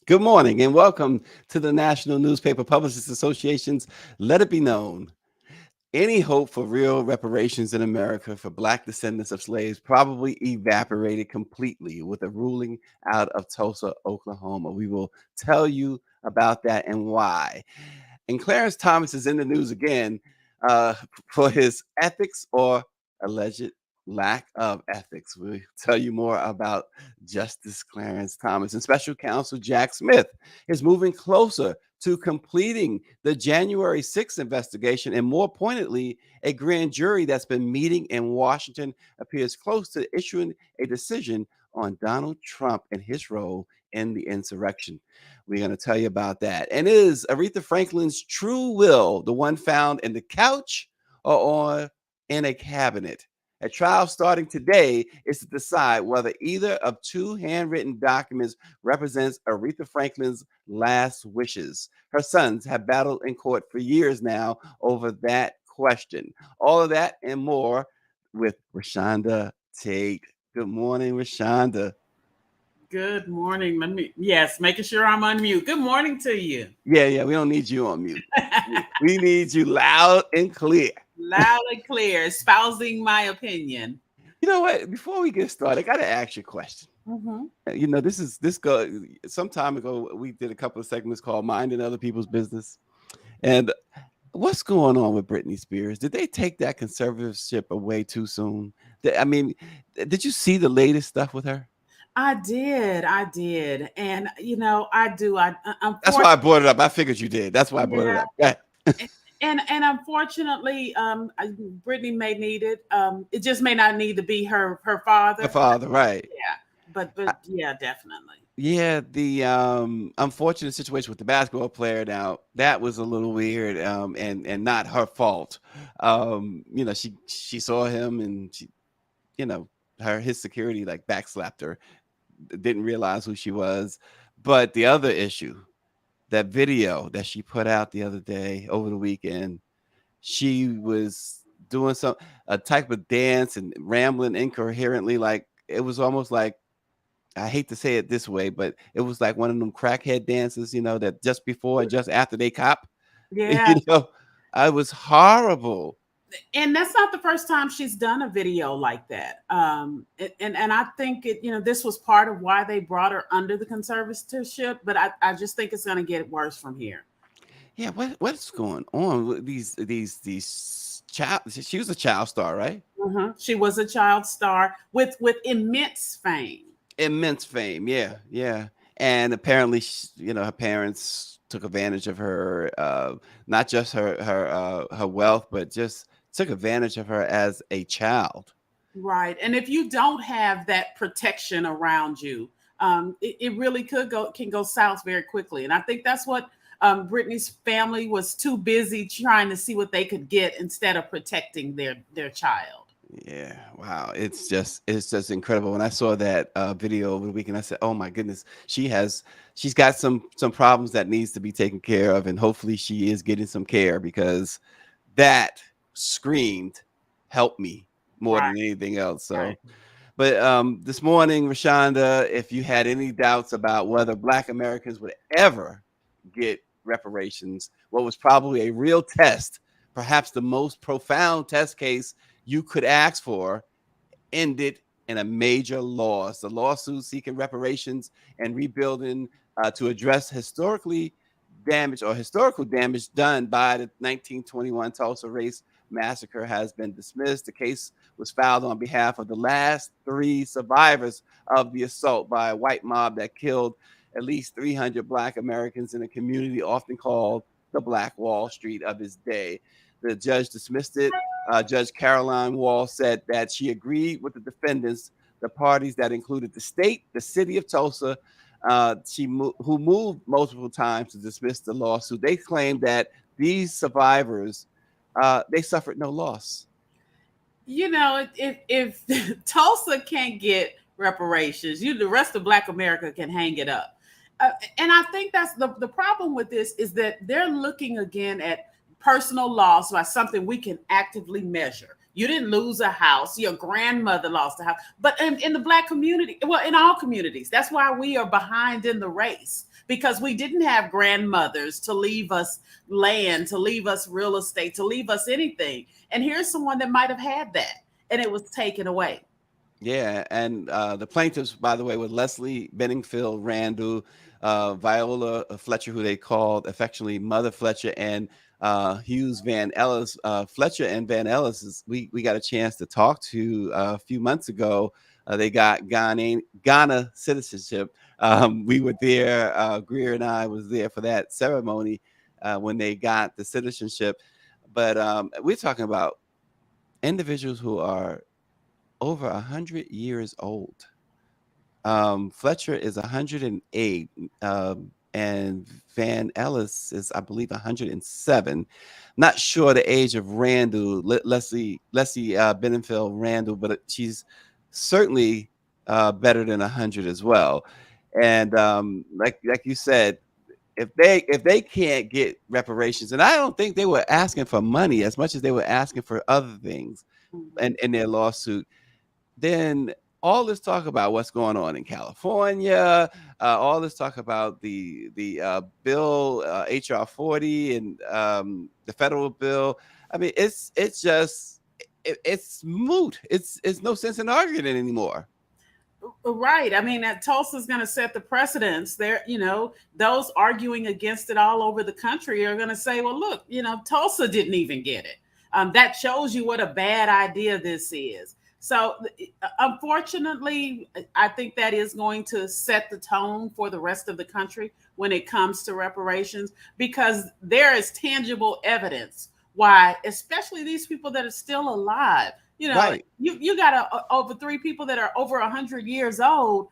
Good morning and welcome to the National Newspaper Publishers Association's Let It Be Known. Any hope for real reparations in America for Black descendants of slaves probably evaporated completely with a ruling out of Tulsa, Oklahoma. We will tell you about that and why. And Clarence Thomas is in the news again uh, for his ethics or alleged lack of ethics. We'll tell you more about Justice Clarence Thomas. And Special Counsel Jack Smith is moving closer to completing the January 6th investigation. And more pointedly, a grand jury that's been meeting in Washington appears close to issuing a decision on Donald Trump and his role in the insurrection. We're going to tell you about that. And is Aretha Franklin's true will the one found in the couch or in a cabinet? A trial starting today is to decide whether either of two handwritten documents represents Aretha Franklin's last wishes. Her sons have battled in court for years now over that question. All of that and more with Rashonda Tate. Good morning, Rashonda. Good morning. Yes, making sure I'm unmute. Good morning to you. Yeah, we don't need you on mute. We need you loud and clear. Loud and clear, espousing my opinion. You know what? Before we get started, I got to ask you a question. Mm-hmm. This go some time ago. We did a couple of segments called "Minding Other People's Business," and what's going on with Britney Spears? Did they take that conservatorship away too soon? I mean, did you see the latest stuff with her? I did, and I do. That's why I brought it up. I figured you did. That's why I brought it Yeah, up. Yeah. and unfortunately, Brittany may need it. It just may not need to be her The father. father, right? Yeah, but yeah, definitely. Yeah, the unfortunate situation with the basketball player now, that was a little weird, and not her fault. She saw him and she, his security like backslapped her, didn't realize who she was. But the other issue, that video that she put out the other day over the weekend, she was doing some a type of dance and rambling incoherently, like it was almost like, I hate to say it this way, but it was like one of them crackhead dances, that just before and just after they cop, Yeah, you know, I was horrible. and that's not the first time she's done a video like that. And I think this was part of why they brought her under the conservatorship, but I just think it's going to get worse from here. Yeah, what's going on with these child? She was a child star, right? She was a child star with immense fame. Immense fame, yeah. And apparently, her parents took advantage of her, not just her wealth, but just took advantage of her as a child. Right. And if you don't have that protection around you, it really can go south very quickly. And I think that's what Brittany's family was too busy trying to see what they could get instead of protecting their child. Yeah, wow. It's just incredible. When I saw that video over the weekend, I said, "Oh my goodness, she's got some problems that needs to be taken care of, and hopefully she is getting some care because that screamed, 'Help me,' more Right. than anything else." So, Right. but this morning, Rashonda, if you had any doubts about whether Black Americans would ever get reparations, what was probably a real test, perhaps the most profound test case you could ask for, ended in a major loss. The lawsuit seeking reparations and rebuilding to address historical damage done by the 1921 Tulsa race massacre has been dismissed. The case was filed on behalf of the last three survivors of the assault by a white mob that killed at least 300 Black Americans in a community often called the Black Wall Street of his day. The judge dismissed it. Judge Caroline Wall said that she agreed with the defendants, the parties that included the state, the city of Tulsa, who moved multiple times to dismiss the lawsuit. They claimed that these survivors, they suffered no loss. If Tulsa can't get reparations, the rest of Black America can hang it up. And I think that's the problem with this is that they're looking again at personal loss by something we can actively measure. You didn't lose a house. Your grandmother lost a house. But in the Black community, well, in all communities, that's why we are behind in the race. because we didn't have grandmothers to leave us land, to leave us real estate, to leave us anything. And here's someone that might have had that, and it was taken away. Yeah, and the plaintiffs, by the way, were Leslie Benningfield Randall, Viola Fletcher, who they called affectionately Mother Fletcher, and Hughes Van Ellis. Fletcher and Van Ellis, we got a chance to talk to a few months ago. They got Ghana citizenship. We were there. Greer and I was there for that ceremony when they got the citizenship. But we're talking about individuals who are over 100 years old. Fletcher is 108, and Van Ellis is, I believe, 107. Not sure the age of Randall, Leslie Benenfield Randall, but she's certainly better than 100 as well. And like you said, if they can't get reparations, and I don't think they were asking for money as much as they were asking for other things in their lawsuit, then all this talk about what's going on in California, all this talk about the bill HR 40 and the federal bill. I mean, it's just it's moot. It's no sense in arguing it anymore. Right. I mean, that Tulsa's going to set the precedence there. Those arguing against it all over the country are going to say, well, look, Tulsa didn't even get it. That shows you what a bad idea this is. So, unfortunately, I think that is going to set the tone for the rest of the country when it comes to reparations, because there is tangible evidence why, especially these people that are still alive. Right. You got over 3 people that are over 100 years old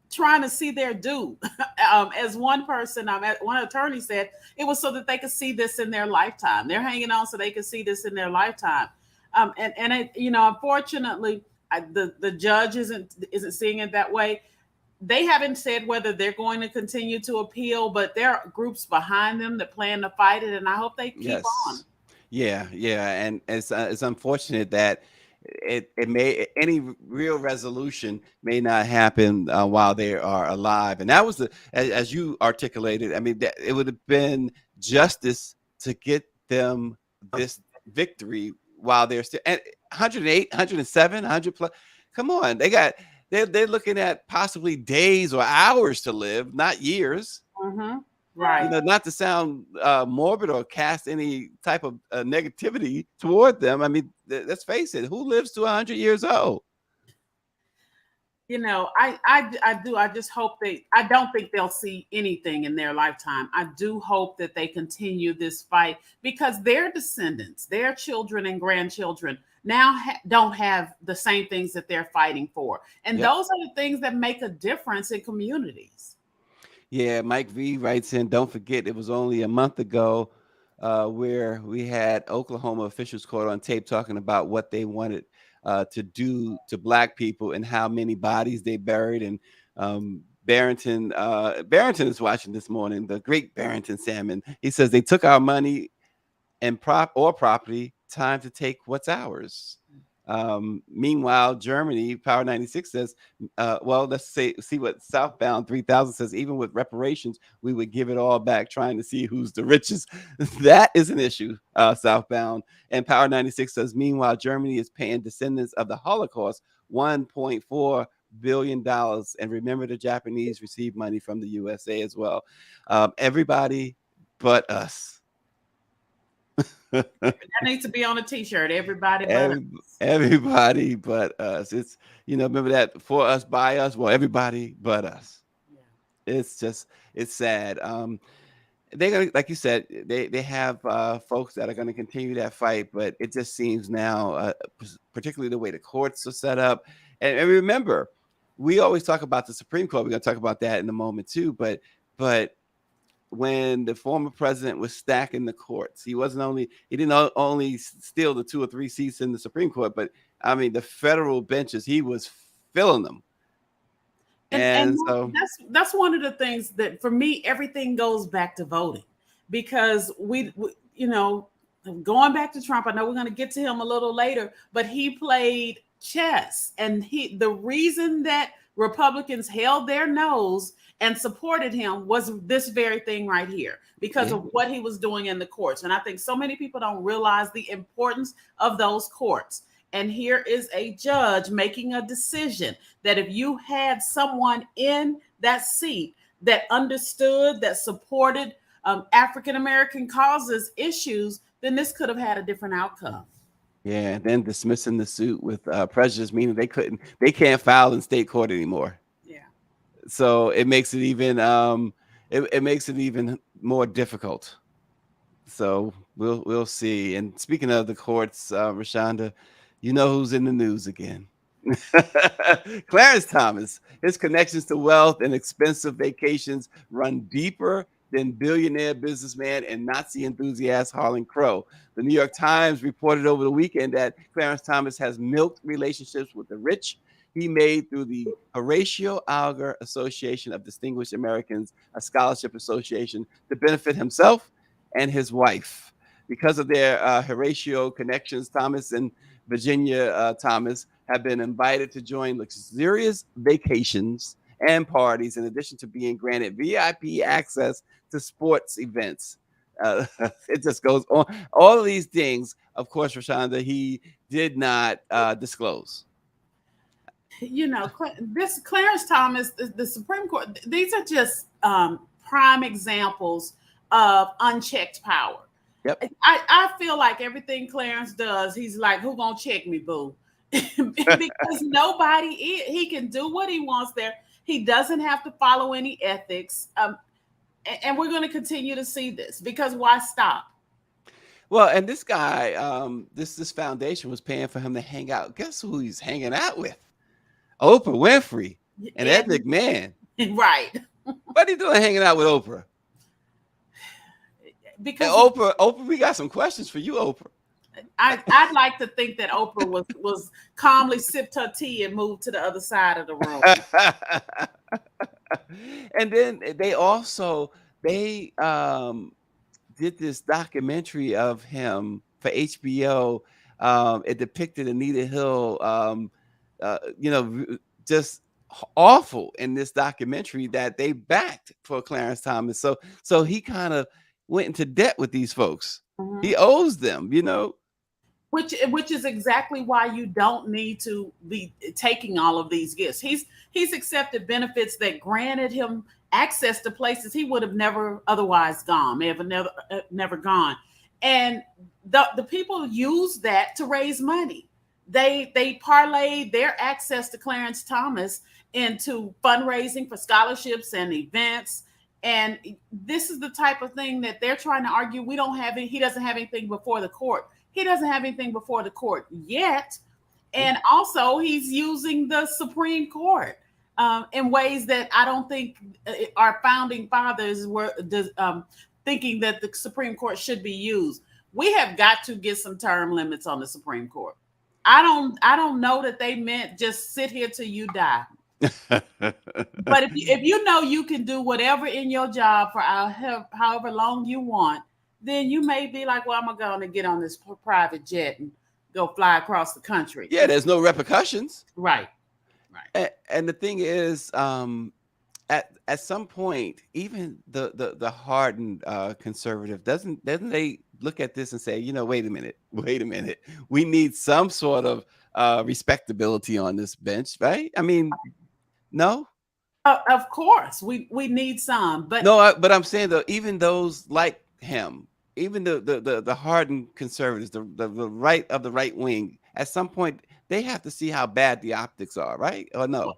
trying to see their due. As one person, one attorney said, it was so that they could see this in their lifetime. They're hanging on so they could see this in their lifetime. Unfortunately, the judge isn't seeing it that way. They haven't said whether they're going to continue to appeal, but there are groups behind them that plan to fight it, and I hope they keep on. Yes. Yeah, and it's unfortunate that it may any real resolution may not happen while they are alive, and that was as you articulated. I mean, that it would have been justice to get them this victory while they're still at 108, 107, 100 plus. Come on, they're looking at possibly days or hours to live, not years. Mm-hmm. Right. Not to sound morbid or cast any type of negativity toward them. I mean, let's face it, who lives to 100 years old? I do. I just hope I don't think they'll see anything in their lifetime. I do hope that they continue this fight, because their descendants, their children and grandchildren now don't have the same things that they're fighting for. And those are the things that make a difference in communities. Yeah, Mike V writes in, don't forget it was only a month ago where we had Oklahoma officials caught on tape talking about what they wanted to do to Black people and how many bodies they buried. And Barrington is watching this morning, the great Barrington Salmon. He says they took our money and property, time to take what's ours. Meanwhile, Germany, Power 96 says, well, let's see what Southbound 3000 says. Even with reparations, we would give it all back, trying to see who's the richest. That is an issue, Southbound. And Power 96 says, meanwhile, Germany is paying descendants of the Holocaust $1.4 billion. And remember, the Japanese received money from the USA as well. Everybody but us. That needs to be on a t-shirt. Everybody but us. It's remember that, for us, by us. Well, everybody but us. Yeah. It's sad. They're gonna, like you said, they have folks that are going to continue that fight, but it just seems now, particularly the way the courts are set up. And remember, we always talk about the Supreme Court. We're going to talk about that in a moment too. But when the former president was stacking the courts, he didn't only steal the 2 or 3 seats in the Supreme Court, but I mean the federal benches, he was filling them. And so that's one of the things that, for me, everything goes back to voting, because we going back to Trump, I know we're going to get to him a little later, but he played chess, and the reason that Republicans held their nose and supported him was this very thing right here because Yeah. of what he was doing in the courts. And I think so many people don't realize the importance of those courts. And here is a judge making a decision that if you had someone in that seat that understood, that supported African American causes, issues, then this could have had a different outcome. Yeah, and then dismissing the suit with prejudice, meaning they can't file in state court anymore. Yeah. So it makes it even it makes it even more difficult. So we'll see. And speaking of the courts, Rashonda, you know who's in the news again? Clarence Thomas. His connections to wealth and expensive vacations run deeper than billionaire businessman and Nazi enthusiast Harlan Crow. The New York Times reported over the weekend that Clarence Thomas has milked relationships with the rich he made through the Horatio Alger Association of Distinguished Americans, a scholarship association to benefit himself and his wife. Because of their Horatio connections, Thomas and Virginia Thomas have been invited to join luxurious vacations and parties, in addition to being granted VIP access to sports events. Uh, it just goes on. All of these things, of course, Rashonda, he did not disclose. You know, this Clarence Thomas, the Supreme Court, these are just prime examples of unchecked power. Yep. I feel like everything Clarence does, he's like, who gonna check me, boo? Because nobody he can do what he wants there. He doesn't have to follow any ethics. And we're going to continue to see this because why stop? Well, and this guy, this foundation was paying for him to hang out. Guess who he's hanging out with? Oprah Winfrey and Ed McMahon. Right. What are you doing hanging out with Oprah? Because and Oprah, we got some questions for you, Oprah. I'd like to think that Oprah was calmly sipped her tea and moved to the other side of the room. And then they did this documentary of him for HBO. It depicted Anita Hill, just awful in this documentary that they backed for Clarence Thomas. So he kind of went into debt with these folks. Mm-hmm. He owes them, Which is exactly why you don't need to be taking all of these gifts. He's accepted benefits that granted him access to places he would have never otherwise gone, may have never gone. And the people use that to raise money. They parlayed their access to Clarence Thomas into fundraising for scholarships and events. And this is the type of thing that they're trying to argue. He doesn't have anything before the court. He doesn't have anything before the court yet. And also he's using the Supreme Court in ways that I don't think our founding fathers were thinking that the Supreme Court should be used. We have got to get some term limits on the Supreme Court. I don't know that they meant just sit here till you die. But if you know you can do whatever in your job for however long you want, then you may be like, well, I'm going to get on this private jet and go fly across the country. Yeah, there's no repercussions. Right. And the thing is, at some point, even the hardened conservative doesn't they look at this and say, wait a minute, we need some sort of respectability on this bench, right? I mean, no. Of course, we need some, but no. But I'm saying though, even those like him, even the hardened conservatives, the right of the right wing, at some point they have to see how bad the optics are, right? Or no?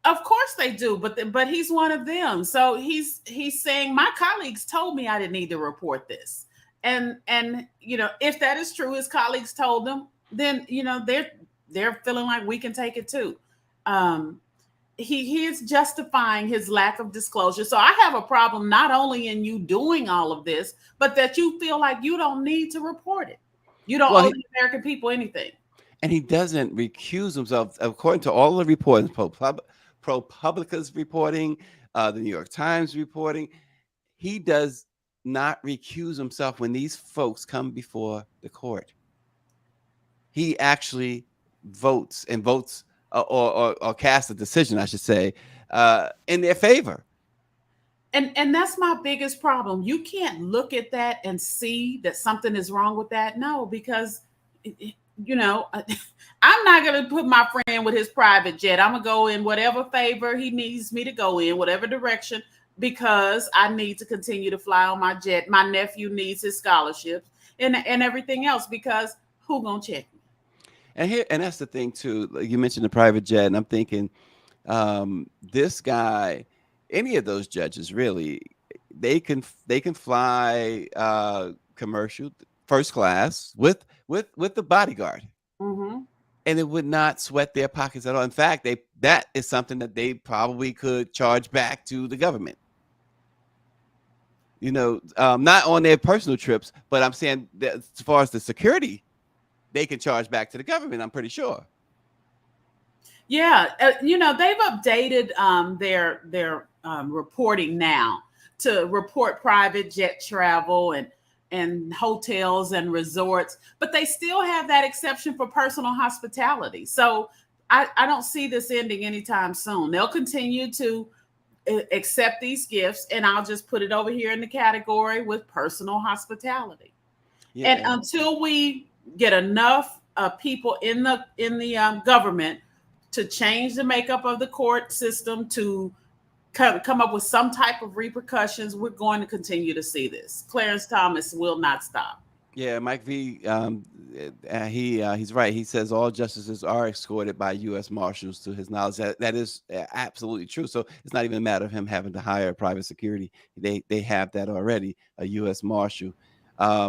Of course they do, but he's one of them. So he's saying my colleagues told me I didn't need to report this, and if that is true, his colleagues told him, then they're feeling like we can take it too. He is justifying his lack of disclosure. So I have a problem not only in you doing all of this, but that you feel like you don't need to report it. You don't owe the American people anything. And he doesn't recuse himself, according to all the reporting, ProPublica's reporting, the New York Times reporting. He does not recuse himself when these folks come before the court. He actually votes or cast a decision, I should say, in their favor. And that's my biggest problem. You can't look at that and see that something is wrong with that. No, because you know, I'm not going to put my friend with his private jet. I'm going to go in whatever favor he needs me to go in, whatever direction, because I need to continue to fly on my jet. My nephew needs his scholarships and everything else, because who going to check me? And that's the thing too. Like you mentioned the private jet, and I'm thinking, this guy, any of those judges, really, they can fly commercial first class with the bodyguard, Mm-hmm. and it would not sweat their pockets at all. In fact, that is something that they probably could charge back to the government. Not on their personal trips, but I'm saying that as far as the security, they can charge back to the government. I'm pretty sure. Yeah, they've updated their reporting now to report private jet travel and hotels and resorts, but they still have that exception for personal hospitality. So I don't see this ending anytime soon. They'll continue to accept these gifts, and I'll just put it over here in the category with personal hospitality. And Yeah. until we get enough people in the government to change the makeup of the court system to come up with some type of repercussions, we're going to continue to see this. Clarence Thomas will not stop. Yeah, Mike V. He's right. He says all justices are escorted by U.S. Marshals. To his knowledge, that is absolutely true. So it's not even a matter of him having to hire private security. They have that already, a U.S. Marshal.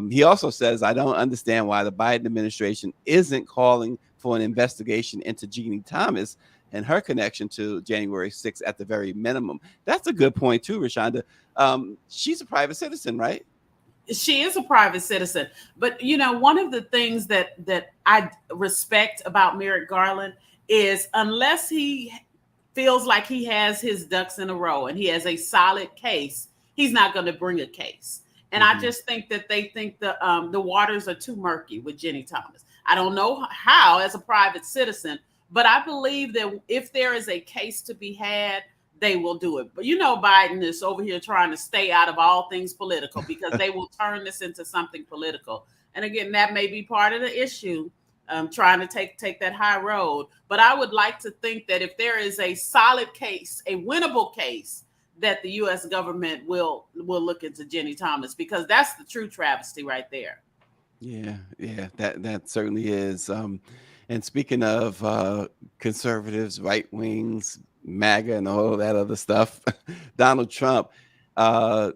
He also says, I don't understand why the Biden administration isn't calling for an investigation into Jeannie Thomas and her connection to January 6th at the very minimum. That's a good point too, Rashonda. She's a private citizen, right? She is a private citizen, but one of the things that I respect about Merrick Garland is, unless he feels like he has his ducks in a row and he has a solid case, he's not going to bring a case. And I Mhm. just think that they think the waters are too murky with Jenny Thomas. I don't know how, as a private citizen, but I believe that if there is a case to be had, they will do it. But Biden is over here trying to stay out of all things political, because they will turn this into something political. And again, that may be part of the issue, trying to take that high road. But I would like to think that if there is a solid case, a winnable case, that the U.S. government will look into Jenny Thomas, because that's the true travesty right there. Yeah, that certainly is. And speaking of conservatives, right wings, MAGA, and all that other stuff, Donald Trump, uh,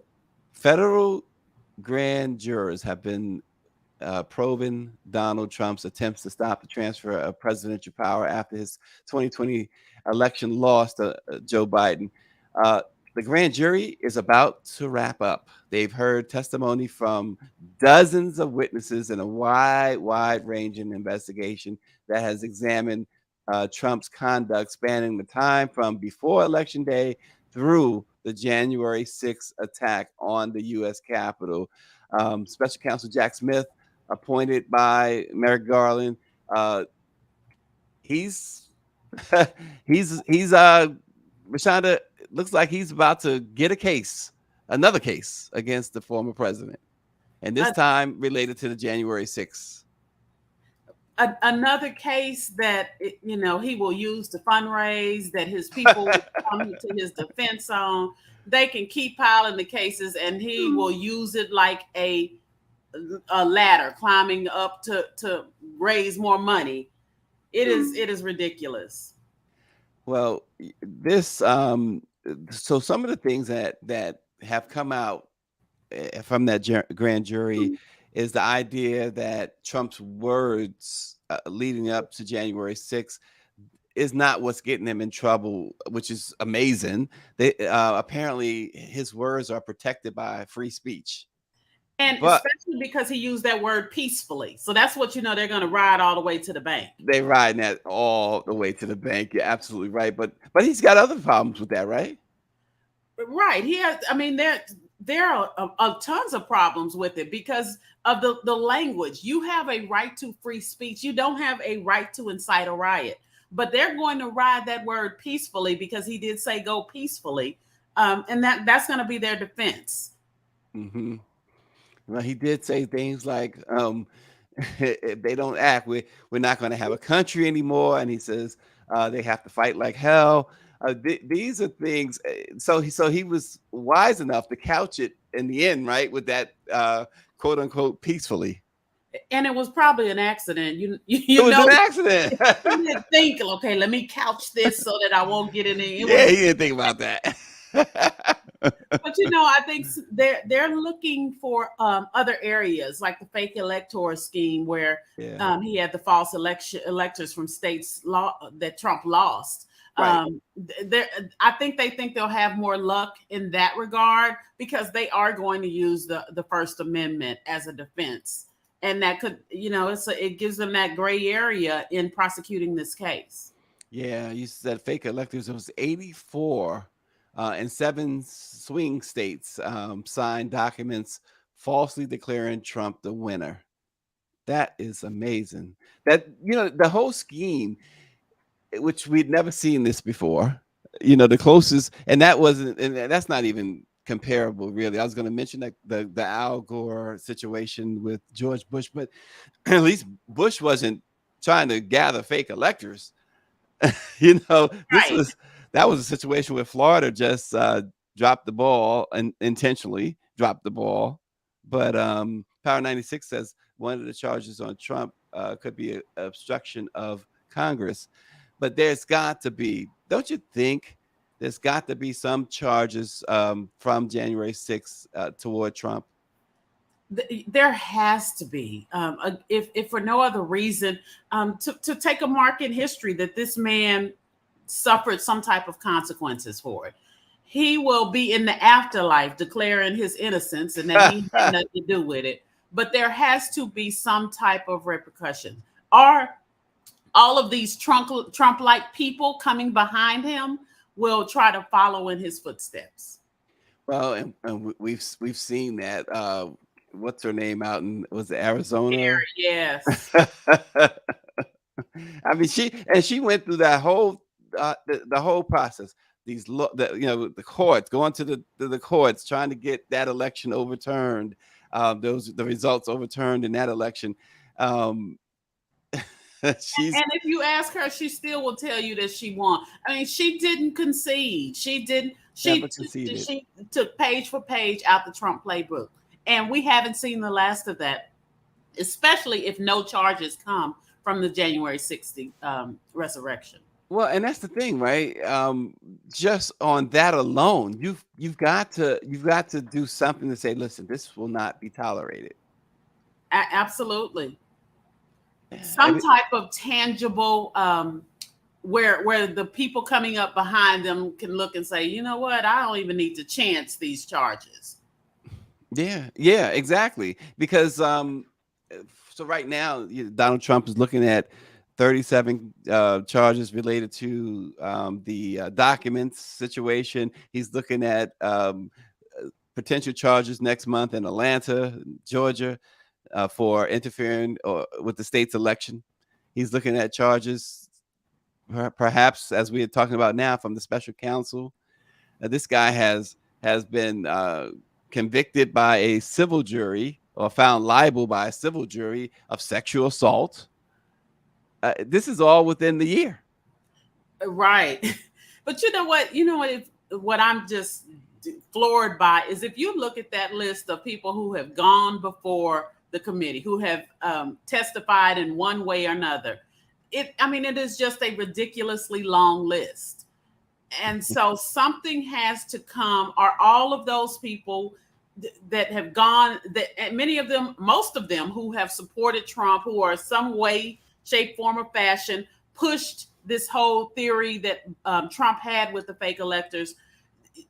federal grand jurors have been probing Donald Trump's attempts to stop the transfer of presidential power after his 2020 election loss to Joe Biden. Uh, the grand jury is about to wrap up. They've heard testimony from dozens of witnesses in a wide ranging investigation that has examined Trump's conduct spanning the time from before Election Day through the January 6th attack on the U.S. Capitol. Special Counsel Jack Smith, appointed by Merrick Garland. He's he's Rashonda, looks like he's about to get another case against the former president, and this Uh, time related to the January 6th. Another case that he will use to fundraise, that his people will come to his defense on. They can keep piling the cases, and he will use it like a ladder, climbing up to raise more money. It is ridiculous. Well, this so some of the things that have come out from that grand jury is the idea that Trump's words leading up to January 6th is not what's getting him in trouble, which is amazing. They apparently his words are protected by free speech, And but especially because he used that word peacefully. So that's what they're going to ride all the way to the bank. they riding that all the way to the bank. You're absolutely right, but he's got other problems with that, right? Right. He has, I mean, there are tons of problems with it because of the language. You have a right to free speech. You don't have a right to incite a riot. but they're going to ride that word peacefully because he did say go peacefully. And that's going to be their defense. Hmm. Well, he did say things like, if they don't act, we're not going to have a country anymore. And he says they have to fight like hell. These are things. So he was wise enough to couch it in the end, right, with that quote unquote peacefully. And it was probably an accident. It You was know, an accident. he didn't think, okay, let me couch this so that I won't get in it. It Yeah, was, he didn't think about that. but I think they're looking for other areas like the fake electoral scheme where Yeah, he had the false electors from states law that Trump lost. right. There, I think they'll have more luck in that regard because they are going to use the First Amendment as a defense, and that could, it gives them that gray area in prosecuting this case. Yeah, you said fake electors. It was 84 and seven swing states signed documents falsely declaring Trump the winner. That is amazing. That, the whole scheme, which we'd never seen this before, the closest, and that wasn't, and that's not even comparable, really. I was going to mention that the Al Gore situation with George Bush, but at least Bush wasn't trying to gather fake electors. This Right. was that was a situation where Florida just dropped the ball and intentionally dropped the ball. But Power 96 says one of the charges on Trump could be obstruction of Congress. But there's got to be, don't you think? There's got to be some charges from January 6th toward Trump. There has to be, if for no other reason, to take a mark in history that this man suffered some type of consequences for it. He will be in the afterlife declaring his innocence and that he had nothing to do with it. But there has to be some type of repercussion. Are all of these Trump-like people coming behind him will try to follow in his footsteps? Well, and we've seen that. What's her name out in, was it Arizona? Yes. I mean, she went through that whole the whole process. The courts, going to the courts, trying to get that election overturned. The results overturned in that election. Um, she's And if you ask her, she still will tell you that she won. I mean, she didn't concede. She didn't. never conceded. She took page for page out the Trump playbook, and we haven't seen the last of that. Especially if no charges come from the January 60 resurrection. Well, and that's the thing, right? Just on that alone, you've got to do something to say, listen, this will not be tolerated. Absolutely. Some type of tangible where the people coming up behind them can look and say, you know what, I don't even need to chance these charges. Yeah, exactly. Because so right now, Donald Trump is looking at 37 charges related to the documents situation. He's looking at potential charges next month in Atlanta, Georgia, for interfering with the state's election. He's looking at charges, perhaps, as we are talking about now, from the special counsel. This guy has been convicted by a civil jury, or found liable by a civil jury, of sexual assault. This is all within the year. Right. But you know what I'm just floored by is if you look at that list of people who have gone before the committee, who have testified in one way or another, it is just a ridiculously long list. And so something has to come. Are all of those people that have gone, that many of them, most of them who have supported Trump, who are some way, shape, form, or fashion pushed this whole theory that Trump had with the fake electors,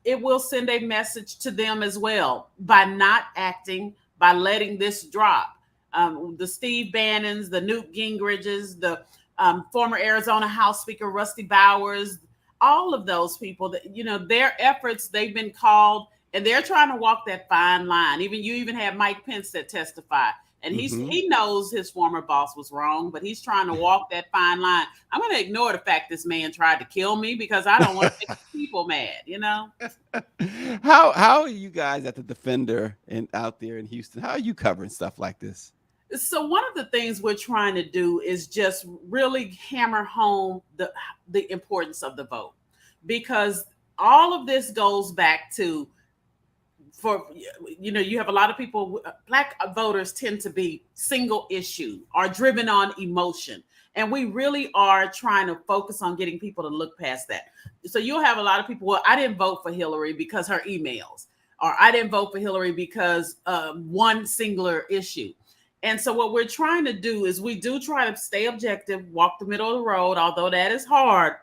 it will send a message to them as well by not acting, by letting this drop. The Steve Bannons, the Newt Gingriches, the former Arizona House Speaker Rusty Bowers, all of those people that, their efforts, they've been called, and they're trying to walk that fine line. You even have Mike Pence that testified. and Hmm. he knows his former boss was wrong, but he's trying to walk that fine line. I'm going to ignore the fact this man tried to kill me because I don't want to make people mad, you know? How are you guys at the Defender and out there in Houston? How are you covering stuff like this? So one of the things we're trying to do is just really hammer home the importance of the vote, because all of this goes back to, for you have a lot of people, black voters tend to be single issue or driven on emotion, and we really are trying to focus on getting people to look past that. So you'll have a lot of people, well, I didn't vote for Hillary because her emails, or I didn't vote for Hillary because one singular issue. And so what we're trying to do is we do try to stay objective, walk the middle of the road, although that is hard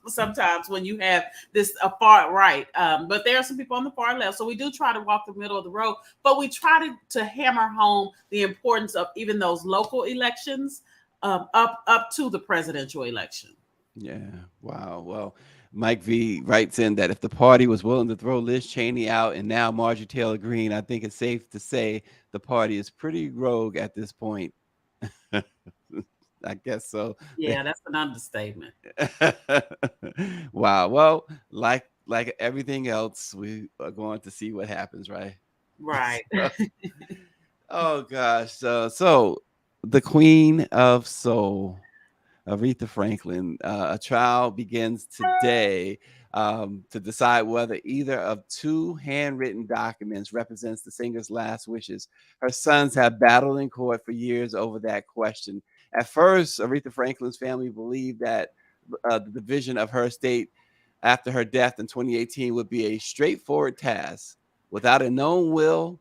sometimes when you have this a far right. But there are some people on the far left. So we do try to walk the middle of the road, but we try to hammer home the importance of even those local elections, up to the presidential election. Yeah. Wow. Well, Mike V writes in that if the party was willing to throw Liz Cheney out and now Marjorie Taylor Greene, I think it's safe to say the party is pretty rogue at this point. I guess so. Yeah, that's an understatement. Wow. Well, like everything else, we are going to see what happens, right? Right. So, oh gosh. So the Queen of Soul, Aretha Franklin. A trial begins today to decide whether either of two handwritten documents represents the singer's last wishes. Her sons have battled in court for years over that question. At first, Aretha Franklin's family believed that the division of her estate after her death in 2018 would be a straightforward task. Without a known will,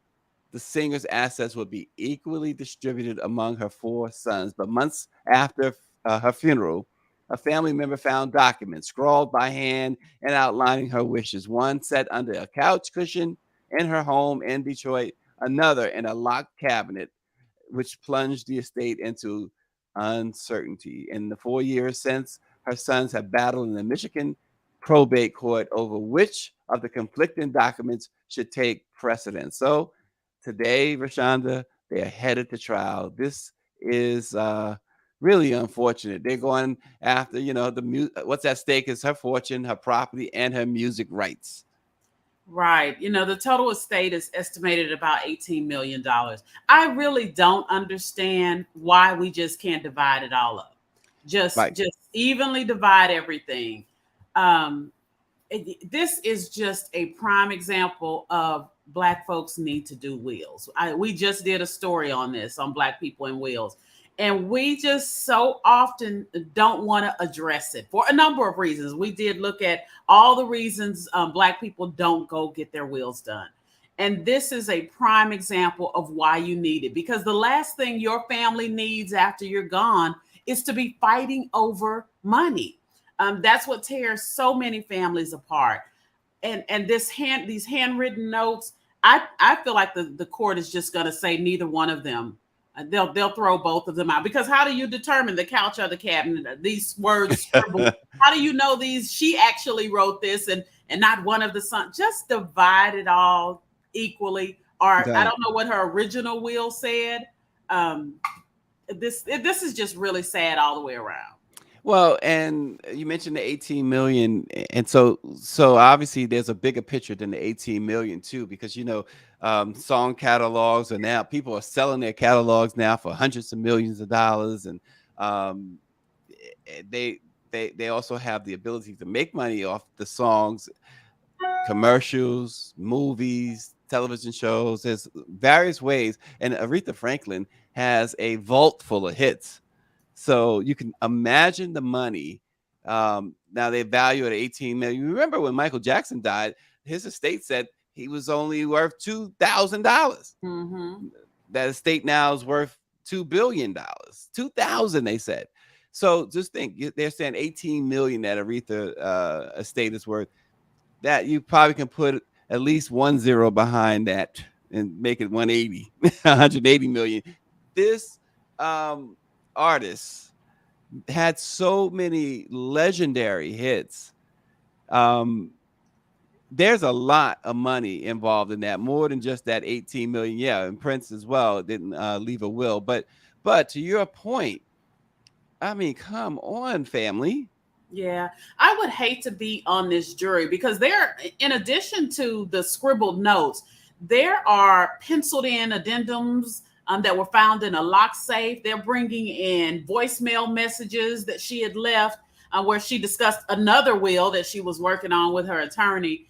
the singer's assets would be equally distributed among her four sons. But months after her funeral, a family member found documents scrawled by hand and outlining her wishes. One set under a couch cushion in her home in Detroit, another in a locked cabinet, which plunged the estate into uncertainty. In the 4 years since, her sons have battled in the Michigan probate court over which of the conflicting documents should take precedence. So today, Rashonda, they are headed to trial. This is really unfortunate. They're going after, what's at stake is her fortune, her property, and her music rights. Right. The total estate is estimated at about $18 million. I really don't understand why we just can't divide it all up. Just Right. just evenly divide everything. Um, this is just a prime example of black folks need to do wills. We just did a story on this on black people in wills, and we just so often don't want to address it for a number of reasons. We did look at all the reasons black people don't go get their wills done, and this is a prime example of why you need it, because the last thing your family needs after you're gone is to be fighting over money. That's what tears so many families apart. And these handwritten notes, I feel like the court is just going to say neither one of them. They'll throw both of them out, because how do you determine the couch or the cabinet? These words scribbled. How do you know these? She actually wrote this, and not one of the sons. Just divide it all equally. Or I Right. don't know what her original will said. Um, this is just really sad all the way around. Well, and you mentioned the 18 million, and so obviously there's a bigger picture than the 18 million too, because song catalogs are now, people are selling their catalogs now for hundreds of millions of dollars, and um, they they also have the ability to make money off the songs, commercials, movies, television shows. There's various ways, and Aretha Franklin has a vault full of hits. So you can imagine the money. Now they value it at 18 million. Remember when Michael Jackson died, his estate said he was only worth $2,000. Mm-hmm. That estate now is worth $2 billion. 2,000, they said. So just think, they're saying 18 million that Aretha estate is worth. That you probably can put at least one zero behind that and make it 180, 180 million. This artist had so many legendary hits. Um, there's a lot of money involved in that, more than just that 18 million. Yeah, and Prince as well didn't leave a will, but to your point, I mean, come on, family. Yeah, I would hate to be on this jury because there, in addition to the scribbled notes, there are penciled in addendums that were found in a lock safe. They're bringing in voicemail messages that she had left, where she discussed another will that she was working on with her attorney.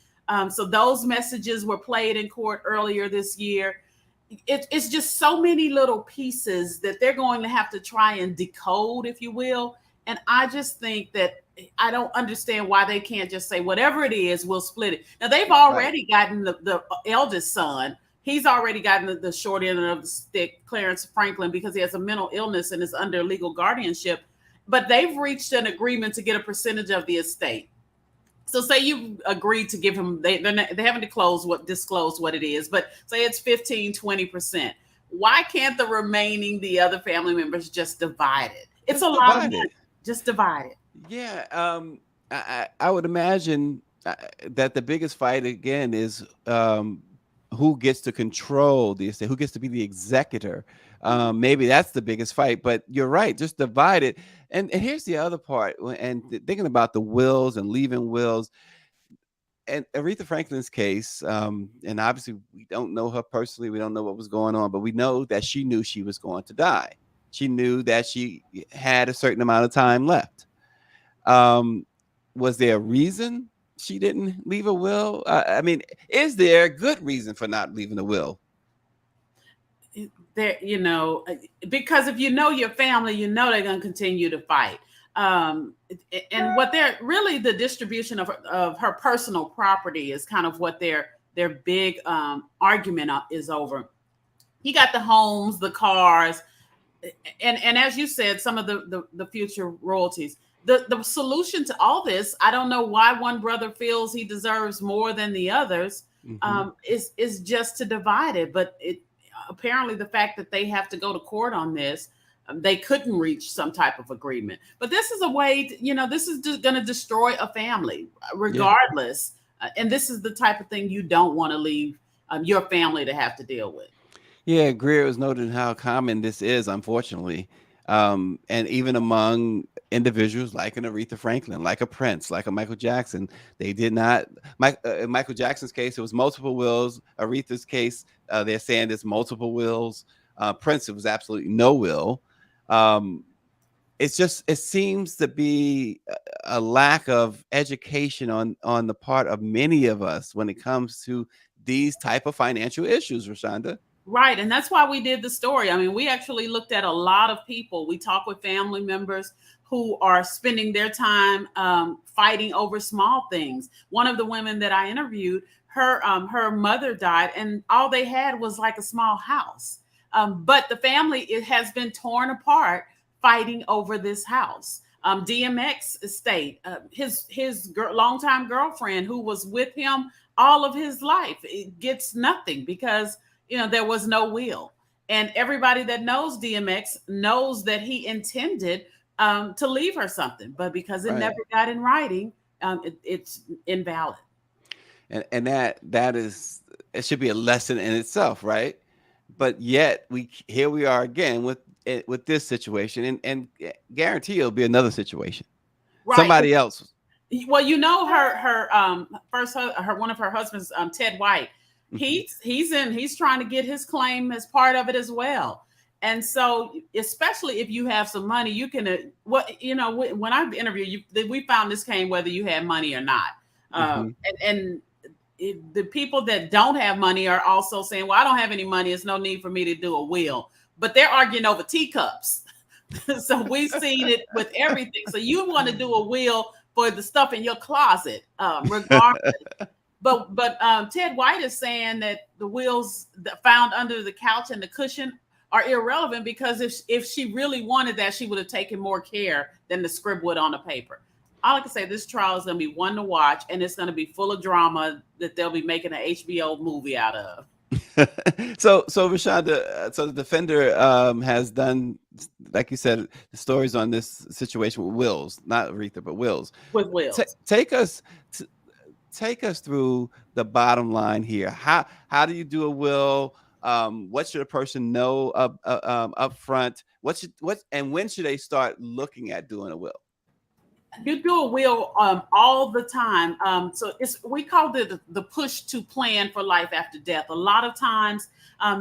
So those messages were played in court earlier this year. It's just so many little pieces that they're going to have to try and decode, if you will. And I just think that I don't understand why they can't just say whatever it is, we'll split it. Now they've Right. already gotten the eldest son. He's already gotten the short end of the stick, Clarence Franklin, because he has a mental illness and is under legal guardianship. But they've reached an agreement to get a percentage of the estate. So say you agreed to give him, they haven't disclosed what it is, but say it's 15-20%. Why can't the remaining, the other family members, just divide it? It's a Just lot of divide money. it. Just divide it. Yeah, I would imagine that the biggest fight again is who gets to control the estate, who gets to be the executor. Maybe that's the biggest fight. But you're right, just divide it. And here's the other part. And thinking about the wills and leaving wills, and Aretha Franklin's case, and obviously we don't know her personally, we don't know what was going on, but we know that she knew she was going to die. She knew that she had a certain amount of time left. um, was there a reason she didn't leave a will? I mean, is there a good reason for not leaving a will? There, because if you know your family, you know they're going to continue to fight. Um, and what they're really, the distribution of her personal property is kind of what their big argument is over. He got the homes, the cars, and as you said, some of the future royalties. The solution to all this, I don't know why one brother feels he deserves more than the others, Hmm. is just to divide it. But it apparently the fact that they have to go to court on this, they couldn't reach some type of agreement. But this is a way, this is going to destroy a family, Yeah. regardless. And this is the type of thing you don't want to leave your family to have to deal with. Yeah, Greer was noting how common this is, unfortunately. And even among individuals like an Aretha Franklin, like a Prince, like a Michael Jackson, they did not. In Michael Jackson's case, it was multiple wills. Aretha's case, they're saying there's multiple wills. Prince, it was absolutely no will. Um, it seems to be a lack of education on the part of many of us when it comes to these type of financial issues, Rashonda. Right. And that's why we did the story. I mean, we actually looked at a lot of people. We talked with family members who are spending their time fighting over small things. One of the women that I interviewed, her mother died, and all they had was like a small house. But the family, it has been torn apart fighting over this house. DMX estate, his longtime girlfriend who was with him all of his life, it gets nothing because there was no will. And everybody that knows DMX knows that he intended to leave her something, but because it Right. never got in writing, it's invalid. And that is, it should be a lesson in itself, right? But yet here we are again with this situation, and guarantee it'll be another situation. Right. Somebody else. Well, her first her one of her husbands, Ted White, Mhm. he's trying to get his claim as part of it as well. And so, especially if you have some money, you can when I interviewed you, we found this came whether you had money or not. Mhm. And the people that don't have money are also saying, well, I don't have any money, it's no need for me to do a will. But they're arguing over teacups. So we've seen it with everything. So you want to do a will for the stuff in your closet, regardless. But Ted White is saying that the wills that found under the couch and the cushion are irrelevant because if she really wanted that, she would have taken more care than the scribble would on the paper. All I can say, this trial is going to be one to watch, and it's going to be full of drama that they'll be making an HBO movie out of. So Rashonda, so the defender has done, like you said, the stories on this situation with wills, not Aretha, but wills. With wills. Take us take us through the bottom line here. How do you do a will? What should a person know up front? What and when should they start looking at doing a will? You do a will all the time. So it's we call it the push to plan for life after death. A lot of times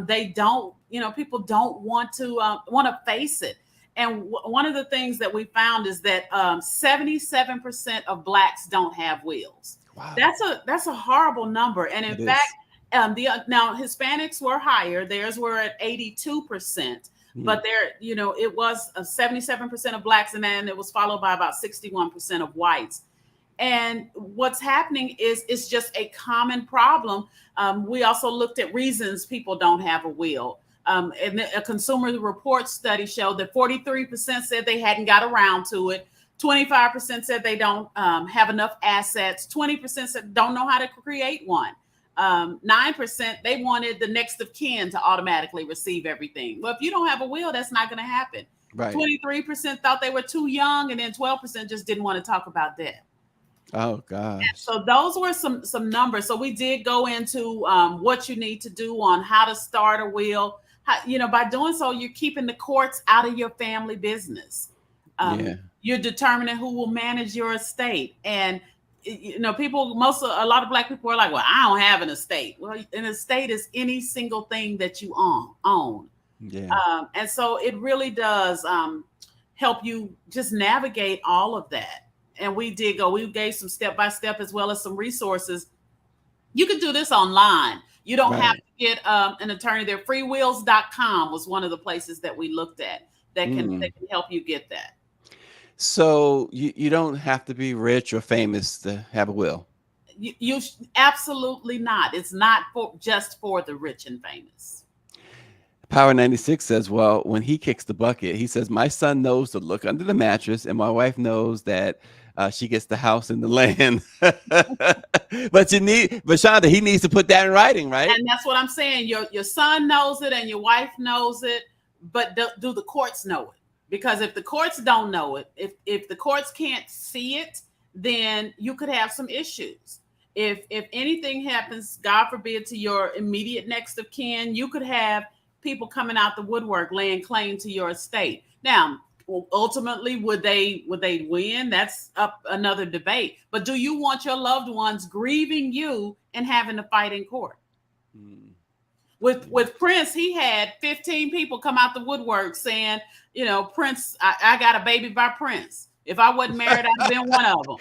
they don't, people don't want to face it. And one of the things that we found is that 77% of blacks don't have wills. Wow, That's a horrible number. And in it fact, is. now Hispanics were higher. Theirs were at 82%, Mm, but there, it was 77% of blacks, and then it was followed by about 61% of whites. And what's happening is it's just a common problem. We also looked at reasons people don't have a will. And a consumer report study showed that 43% said they hadn't got around to it. 25% said they don't have enough assets. 20% said don't know how to create one. 9% they wanted the next of kin to automatically receive everything. Well, if you don't have a will, that's not going to happen. right. 23% thought they were too young, and then 12% just didn't want to talk about death. Oh gosh. So those were some numbers. So we did go into what you need to do on how to start a will. By doing so, you're keeping the courts out of your family business. Yeah. You're determining who will manage your estate. And a lot of black people are like, well, I don't have an estate. Well, an estate is any single thing that you own. Yeah. And so it really does help you just navigate all of that. And we gave some step by step as well as some resources. You can do this online. You don't have Right. to get an attorney there. Freewills.com was one of the places that we looked at that Mm. can help you get that. So you don't have to be rich or famous to have a will. Absolutely not. It's not just for the rich and famous. Power 96 says, well, when he kicks the bucket, he says, my son knows to look under the mattress, and my wife knows that she gets the house and the land. But Shonda, he needs to put that in writing, right? And that's what I'm saying. Your son knows it and your wife knows it, but do the courts know it? Because if the courts don't know it, if the courts can't see it, then you could have some issues. If anything happens, God forbid, to your immediate next of kin, you could have people coming out the woodwork laying claim to your estate. Now, ultimately, would they win? That's up another debate. But do you want your loved ones grieving you and having to fight in court? Mm. With Prince, he had 15 people come out the woodwork saying, Prince, I got a baby by Prince. If I wasn't married, I'd have been one of them.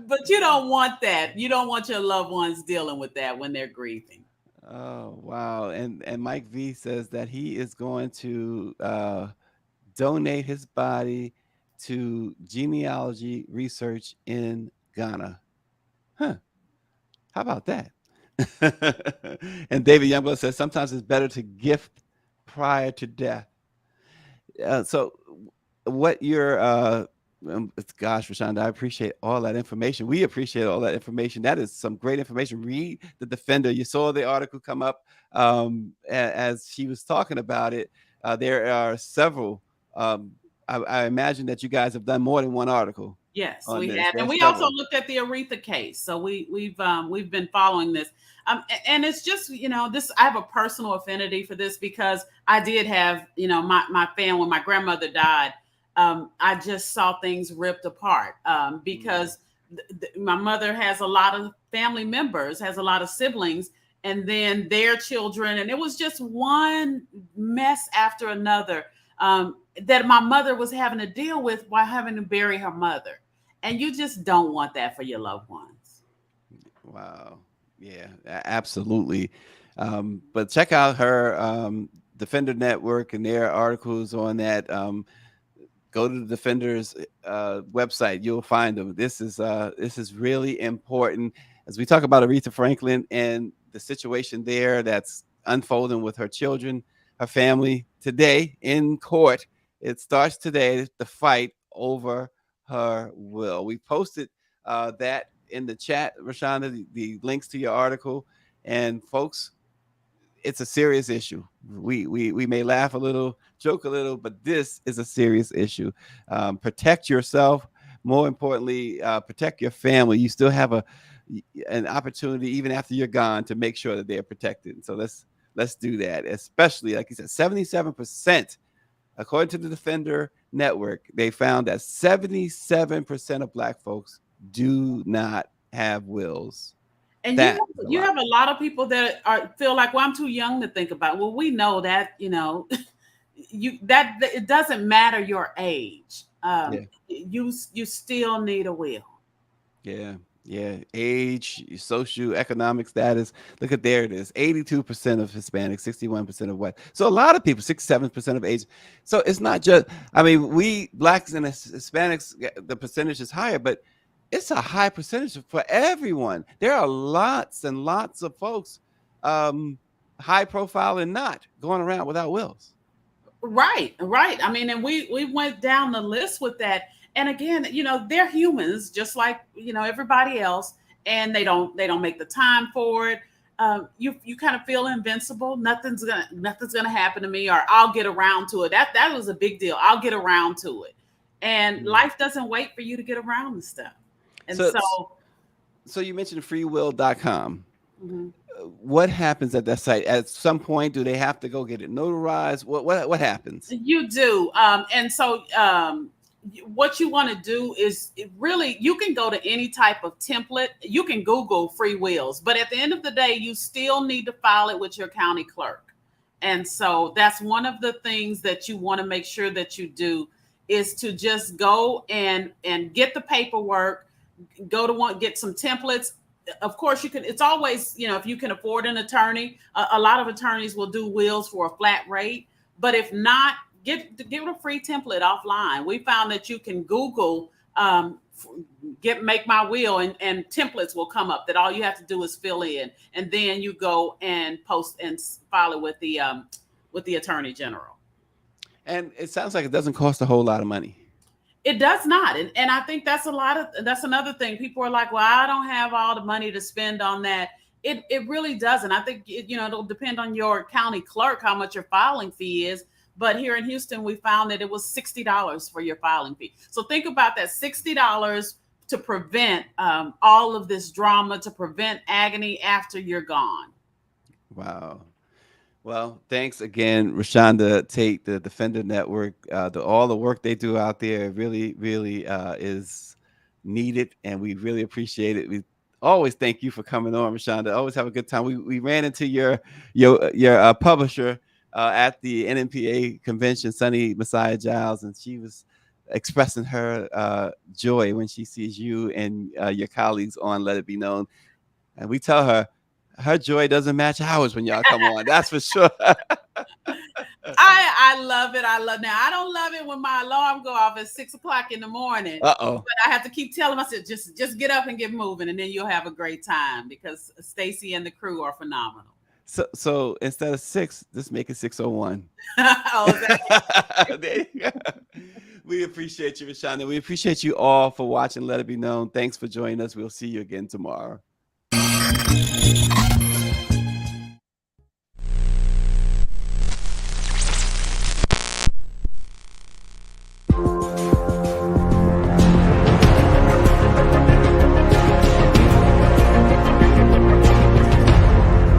But you don't want that. You don't want your loved ones dealing with that when they're grieving. Oh wow! And Mike V says that he is going to donate his body to genealogy research in Ghana. Huh? How about that? And David Youngblood says sometimes it's better to gift prior to death. So, what your gosh, Rashonda, I appreciate all that information. We appreciate all that information. That is some great information. Read the Defender. You saw the article come up as she was talking about it. There are several. I imagine that you guys have done more than one article Yes, on we this. have, and There's we also several. looked at the Aretha case. So we've been following this, and it's just this. I have a personal affinity for this because I did have my family when my grandmother died. I just saw things ripped apart because my mother has a lot of family members, has a lot of siblings, and then their children, and it was just one mess after another. That my mother was having to deal with while having to bury her mother. And you just don't want that for your loved ones. Wow. Yeah, absolutely. But check out her Defender Network and their articles on that. Go to the Defender's website. You'll find them. This is really important as we talk about Aretha Franklin and the situation there that's unfolding with her children, her family today in court. It starts today, the fight over her will. We posted that in the chat, Rashonda, the links to your article. And folks, it's a serious issue. We may laugh a little, joke a little, but this is a serious issue. Protect yourself, more importantly, protect your family. You still have an opportunity even after you're gone to make sure that they're protected. So let's do that. Especially, like you said, 77%. According to the Defender Network, they found that 77% of Black folks do not have wills. And That is a you lot. have a lot of people that feel like, well, I'm too young to think about it. Well, we know that, that it doesn't matter your age. Yeah. You still need a will. Yeah. Yeah. Age, socioeconomic status. Look at there it is. 82% of Hispanics, 61% of white. So a lot of people, 67% of age. So it's not just, I mean, we Blacks and Hispanics, the percentage is higher, but it's a high percentage for everyone. There are lots and lots of folks, high profile and not going around without wills. Right, right. I mean, and we went down the list with that. And again, they're humans just like, everybody else, and they don't make the time for it. You kind of feel invincible. Nothing's gonna happen to me, or I'll get around to it. That was a big deal. I'll get around to it. And Mm. life doesn't wait for you to get around to stuff. And So, so, so you mentioned freewill.com. mhm. What happens at that site? At some point, do they have to go get it notarized? What happens? You do. And so what you want to do is really, you can go to any type of template. You can Google free wills, but at the end of the day, you still need to file it with your county clerk. And so that's one of the things that you want to make sure that you do, is to just go and get the paperwork, get some templates. Of course, you can, it's always, if you can afford an attorney, a lot of attorneys will do wills for a flat rate. But if not, get a free template offline. We found that you can Google, make my will, and templates will come up that all you have to do is fill in, and then you go and post and file it with the attorney general. And it sounds like it doesn't cost a whole lot of money. It does not. And I think that's another thing. People are like, well, I don't have all the money to spend on that. It really doesn't. I think, it'll depend on your county clerk, how much your filing fee is. But here in Houston, we found that it was $60 for your filing fee. So think about that, $60 to prevent all of this drama, to prevent agony after you're gone. Wow. Well, thanks again, Rashonda Tate, the Defender Network. All the work they do out there really, really is needed, and we really appreciate it. We always thank you for coming on, Rashonda. Always have a good time. We ran into your publisher at the NMPA convention, Sunny Messiah Giles, and she was expressing her joy when she sees you and your colleagues on Let It Be Known. And we tell her joy doesn't match ours when y'all come on. That's for sure. I love it. Now I don't love it when my alarm go off at 6:00 in the morning. Uh-oh. But I have to keep telling myself, just get up and get moving, and then you'll have a great time, because Stacy and the crew are phenomenal. So instead of 6, just make it 6:01. There you go. We appreciate you, Rashonda. We appreciate you all for watching Let It Be Known. Thanks for joining us. We'll see you again tomorrow.